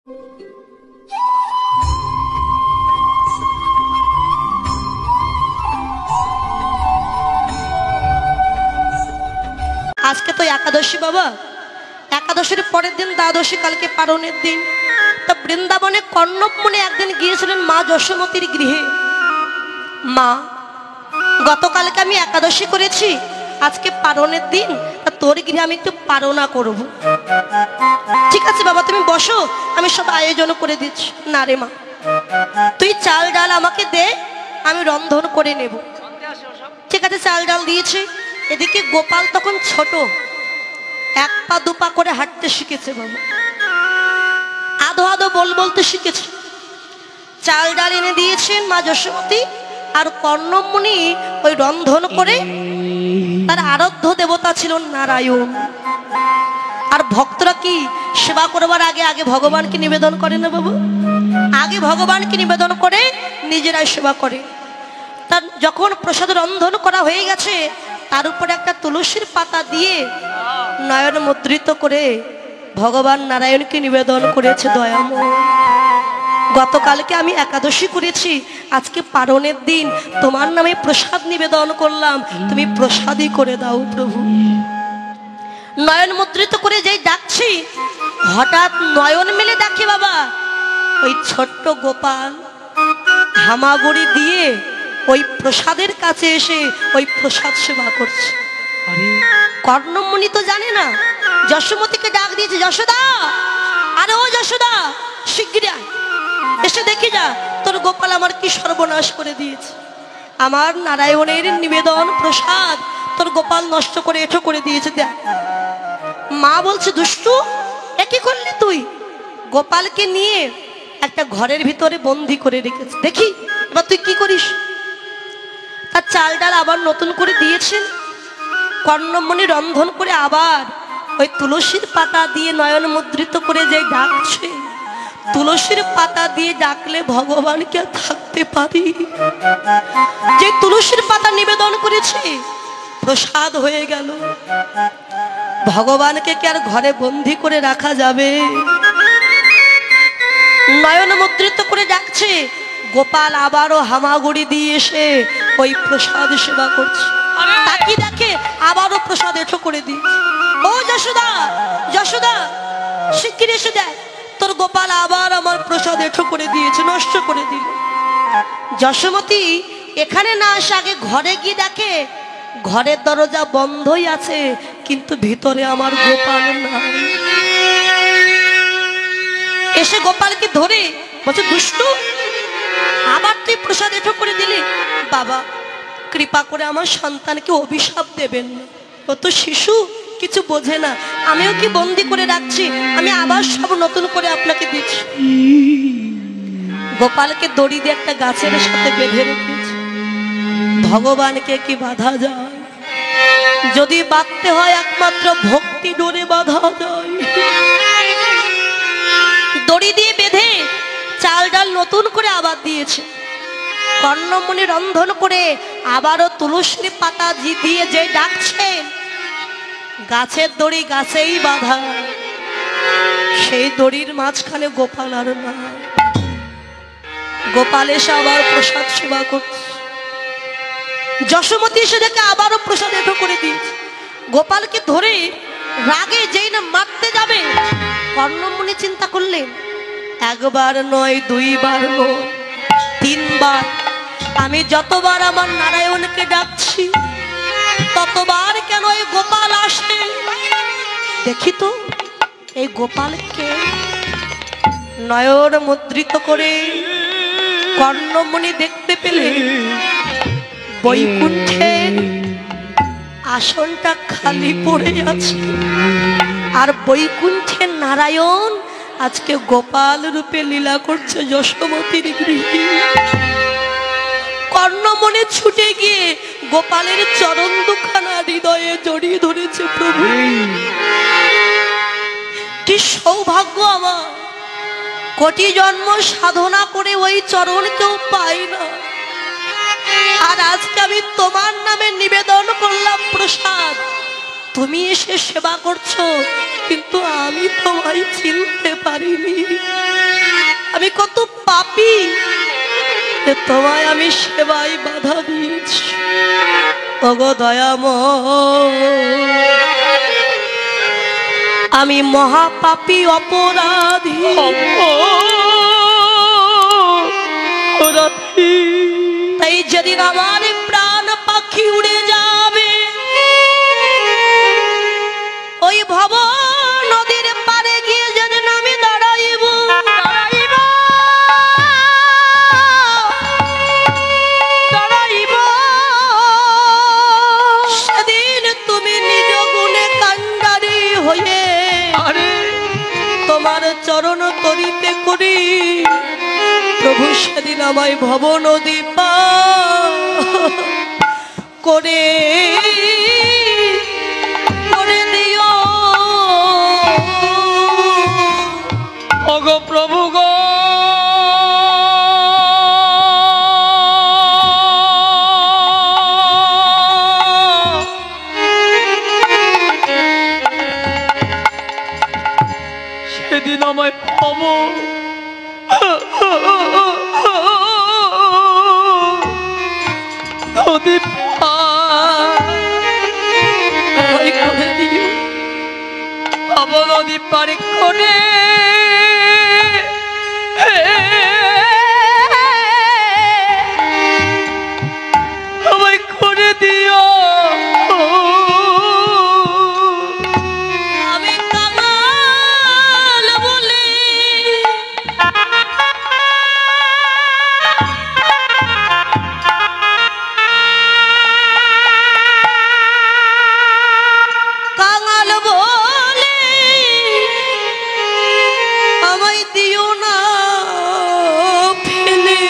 আজকে তো একাদশী বাবা, একাদশীর পরের দিন দ্বাদশী, কালকে পারণের দিন। তা বৃন্দাবনে কর্ণব মুনি একদিন গিয়েছিলেন মা যশোমতীর গৃহে। মা, গতকালকে আমি একাদশী করেছি, আজকে পারণের দিন, তা তোর গৃহে আমি একটু পারণা করব। ঠিক আছে বাবা, তুমি বসো, আমি সব আয়োজন করে দিচ্ছি। না রে মা, তুই চাল ডাল আমাকে দে, আমি রন্ধন করে নেব। ঠিক আছে, চাল ডাল দিয়েছি। এদিকে গোপাল তখন ছোট, এক পা দুপা করে হাঁটতে শিখেছে বাবা, আধো আধো বলতে শিখেছে। চাল ডাল এনে দিয়েছেন মা যশোমতী, আর কর্ণব মুনি ওই রন্ধন করে, তার আরাধ্য দেবতা ছিল নারায়ণ। আর ভক্তরা কি সেবা করবার আগে আগে ভগবানকে নিবেদন করে না বাবু, আগে ভগবানকে নিবেদন করে নিজেরাই সেবা করে। তার যখন প্রসাদ রন্ধন করা হয়ে গেছে, তার উপরে একটা তুলসীর পাতা দিয়ে নয়ন মুদ্রিত করে ভগবান নারায়ণকে নিবেদন করেছে দয়াময়। গতকালকে আমি একাদশী করেছি, আজকে পারণের দিন, তোমার নামে প্রসাদ নিবেদন করলাম, তুমি প্রসাদই করে দাও প্রভু। নয়ন মুদ্রিত করে যেই ডাকছি, হঠাৎ নয়ন মেলে দেখে বাবা ওই ছোট্ট গোপাল হামাগুড়ি দিয়ে ওই প্রসাদের কাছে এসে ওই প্রসাদ সেবা করছে। কর্ণব মুনি তো জানে না, যশোমতীকে ডাক দিয়েছে, যশোদা, আরে ও যশোদা, শিগগির এসে দেখি যা, তোর গোপাল আমার কি সর্বনাশ করে দিয়েছে। আমার নারায়ণের নিবেদন প্রসাদ তোর গোপাল নষ্ট করে এঠো করে দিয়েছে। দেখ। মা বলছে, দুষ্টু, একই করলি তুই? গোপালকে নিয়ে একটা ঘরের ভিতরে বন্দি করে রেখেছে, দেখি এবার তুই কি করিস। তার চাল ডাল আবার নতুন করে দিয়েছেন। কর্ণব মুনি রন্ধন করে আবার ওই তুলসীর পাতা দিয়ে নয়ন মুদ্রিত করে যে ডাকছে, তুলসীর পাতা দিয়ে ডাকলে ভগবানকে থাকতে পারি। যে তুলসীর পাতা নিবেদন করেছে প্রসাদ হয়ে গেল, ভগবানকে কি আর ঘরে বন্দি করে রাখা যাবে? নয়ন মুদ্রিত করে ডাকছে, গোপাল আবারও হামাগুড়ি দিয়ে এসে ওই প্রসাদ সেবা করছে। তাকি দেখে আবারও প্রসাদ এঠো করে দিচ্ছে। ও যশোদা, যশোদা, শিগগির এসে দেখ, তোর গোপাল আবার আমার প্রসাদ এঠো করে দিয়েছে, নষ্ট করে দিল। যশোমতী এখানে না আসে আগে ঘরে গিয়ে দেখে ঘরের দরজা বন্ধই আছে, কিন্তু ভিতরে আমার গোপাল নাই। এসে গোপালকে ধরে বলছে, দুষ্টু, আবার তুই প্রসাদ এঠো করে দিলি। বাবা, কৃপা করে আমার সন্তানকে অভিশাপ দেবেন না, ও তো শিশু, কিছু বোঝে না, আমিও কি বন্দি করে রাখছি, আমি আবার সব নতুন করে আপনাকে দিচ্ছি। গোপালকে দড়ি দিয়ে একটা গাছের সাথে বেঁধে রেখেছে। ভগবানকে কি বাধা যায়? যদি বাঁধতে হয় একমাত্র ভক্তি ডোরে বাঁধা যায়। দড়ি দিয়ে বেঁধে চাল ডাল নতুন করে আবার দিয়েছে। কর্ণব মুনি রন্ধন করে আবারও তুলসীর পাতা দিয়ে যে ডাকছেন, গাছের দড়ি গাছেই বাঁধা, সেই দড়ির মাঝখানে গোপাল আর না। গোপাল এসে আবার প্রসাদ সেবা করছে। যশোমতী এসে দেখে আবারও প্রসাদ এঠো করে দিয়েছে। গোপালকে ধরে রাগে যেই না মারতে যাবে, কর্ণব মুনি চিন্তা করলেন, একবার নয়, দুইবার নয়, তিনবার আমি যতবার আমার নারায়ণকে ডাকছি, ততবার কেন এই গোপাল আসে? দেখি তো এই গোপালকে। নয়ন মুদ্রিত করে কর্ণব মুনি দেখতে পেলে বৈকুণ্ঠের আসনটা খালি পড়ে আছে, আর বৈকুণ্ঠের নারায়ণ আজকে গোপাল রূপে লীলা করছে যশোমতীর গৃহে। কর্ণব মুনি ছুটে গিয়ে গোপালের চরণ দুখানা হৃদয়ে জড়িয়ে ধরেছে। প্রভু, কি সৌভাগ্য আমার, কোটি জন্ম সাধনা করে ওই চরণ কেউ পাই না, আর আজকে আমি তোমার নামে নিবেদন করলাম প্রসাদ, তুমি এসে সেবা করছো, কিন্তু আমি তোমায় চিনতে পারিনি। পাপী, তোমায় আমি সেবায় বাধা দিয়েছি। ওগো দয়াময়, আমি মহাপাপী অপরাধী। তাই যেদিন আমার প্রাণ পাখি উড়ে যাবে, ওই ভব নদীর পারে গিয়ে যেদিন আমি দাঁড়াইব, সেদিন তুমি নিজ গুণে কান্ডারি হয়ে তোমার চরণ তরিতে করি প্রভু, সেদিন আমায় ভব নদী পার করে দিও। ওগো প্রভু গো, সেদিন আমায় ভব নদী ভব নদী পারে করে আমায় করে দিও। আমি কাঙাল বলে আমায় দিও না ফেলে,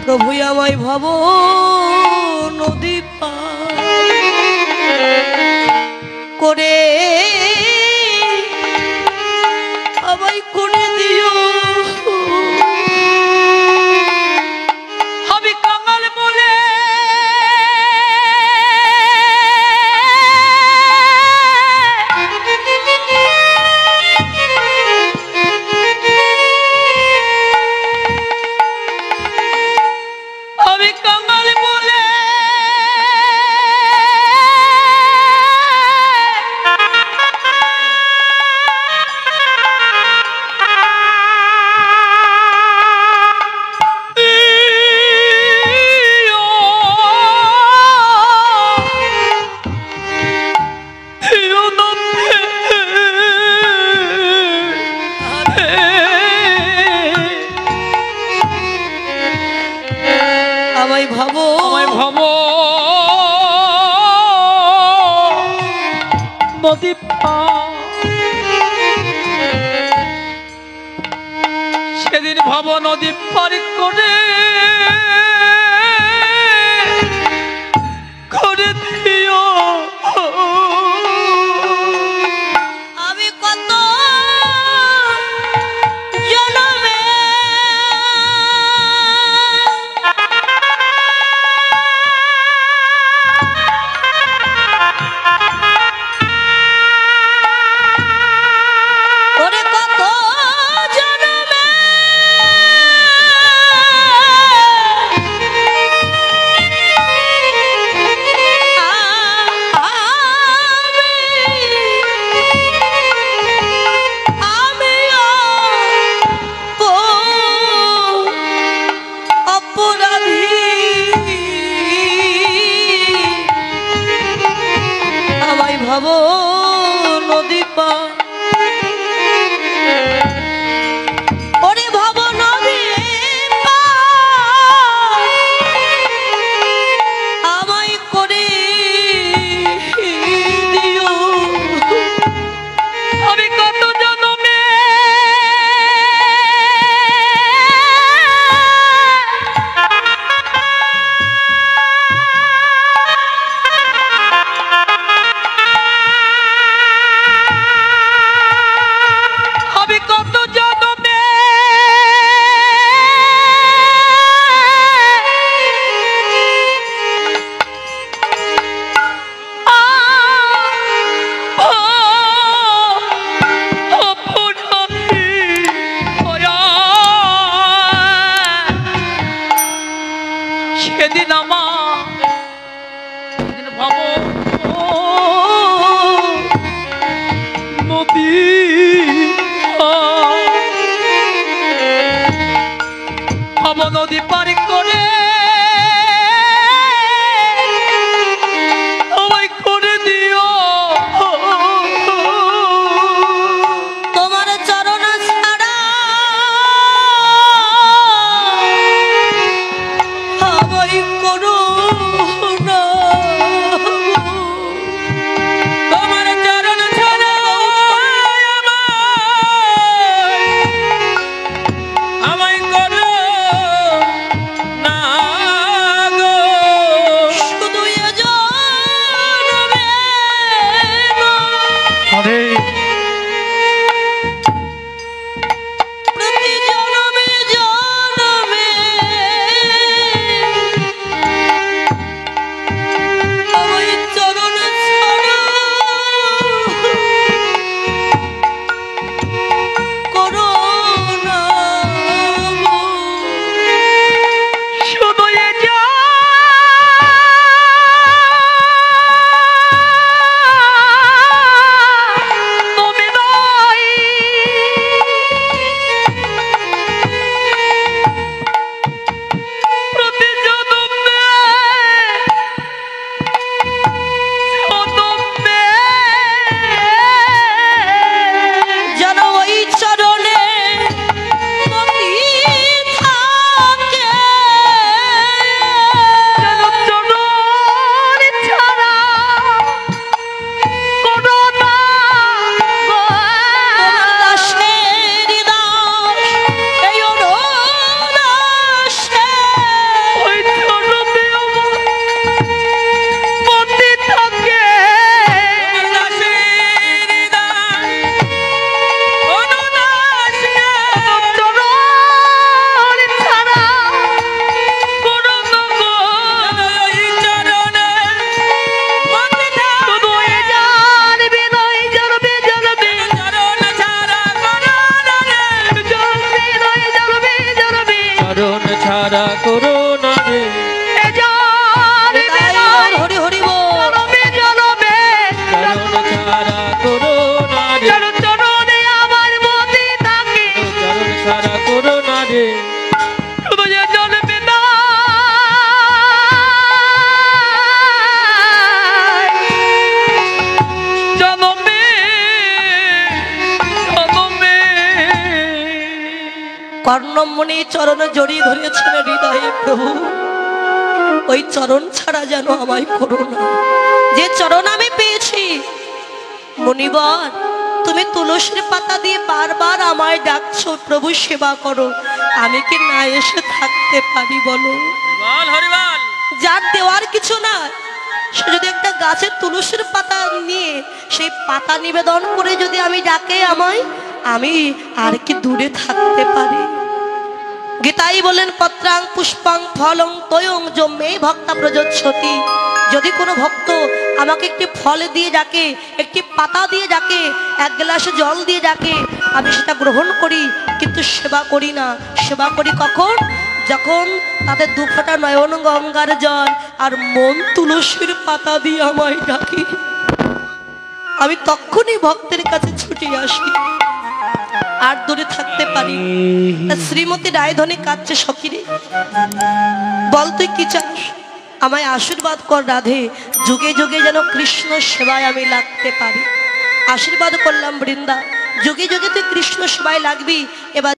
প্রভু আমায় ভব নদী পার করে আমায় করে দিও। আমি কাঙাল বলে আমায় ভব নদী সেদিন ভব নদী পার করে করে দিও। আমি কত জনমে ওরে কত জনমে নদী ভব নদী পার করে আমায় করে দিও তোমার চরণ ছাড়া আমায় করো না। তোমার চরণ ছাড়া আমায় করো না গো। শুধু এ জন্মে আরে প্রতি জন্মে জন্মে আমায় চরণ ছাড়া করো না। শুধু এ তুমি নয় প্রতি জন্মে জন্মে যেন ওই চরণে মতি থাকে। যেন চরণ ছাড়া কোনো না গো। তোমার দাসের দাস এই অনায়াসে ওই চরণে আমার মতি থাকে। চরণ ছাড়া কোনো না গো। শুধু এ জানবি নয় জানবি জানবি জানবি নয় জানবি জানবি চরণ ছাড়া করো না রে। এ জানবি তাই নয় বল হরি হরি বল। জানবি জানবি চরণ ছাড়া করো না রে। চরণে আমার মতি থাকে চরণ ছাড়া করো না রে। শুধু এ জানবি না জনমে জনমে কর্ণমণি চরণ জড়িয়ে ধরেছেন হৃদয়ে প্রভু। ওই চরণ ছাড়া যেন আমায় করো না। যে চরণ আমি পেয়েছি মণিবর, তুমি তুলসীর পাতা দিয়ে বারবার আমায় ডাকছো প্রভু সেবা করো, আমি কি না এসে থাকতে পারি বলো? হরিবল হরিবল যার দেওয়ার কিছু না, সে যদি একটা গাছের তুলসীর পাতা নিয়ে সেই পাতা নিবেদন করে যদি আমি ডাকে আমায়, আমি আর কি দূরে থাকতে পারি? গীতাই বলেন পত্রাং পুষ্পাং ফলং তয়ং জম্মে ভক্তা প্রযোজ্যতি। যদি কোনো ভক্ত আমাকে একটি ফল দিয়ে ডাকে, একটি পাতা দিয়ে ডাকে, এক গ্লাসে জল দিয়ে ডাকে, আমি সেটা গ্রহণ করি, কিন্তু সেবা করি না। সেবা করি কখন? যখন তাদের দুফোঁটা নয়ন গঙ্গার জল আর মন তুলসীর পাতা দিয়ে আমায় ডাকে, আমি তখনই ভক্তের কাছে ছুটে আসি, আর দূরে থাকতে পারি। শ্রীমতী রায়ধনী কাঁদছে, সখিরে বল তুই কি চাস? আমায় আশীর্বাদ কর রাধে, যুগে যুগে যেন কৃষ্ণ সেবায় আমি লাগতে পারি। আশীর্বাদ করলাম বৃন্দা, যুগে যুগে তুই কৃষ্ণ সেবায় লাগবি। এবার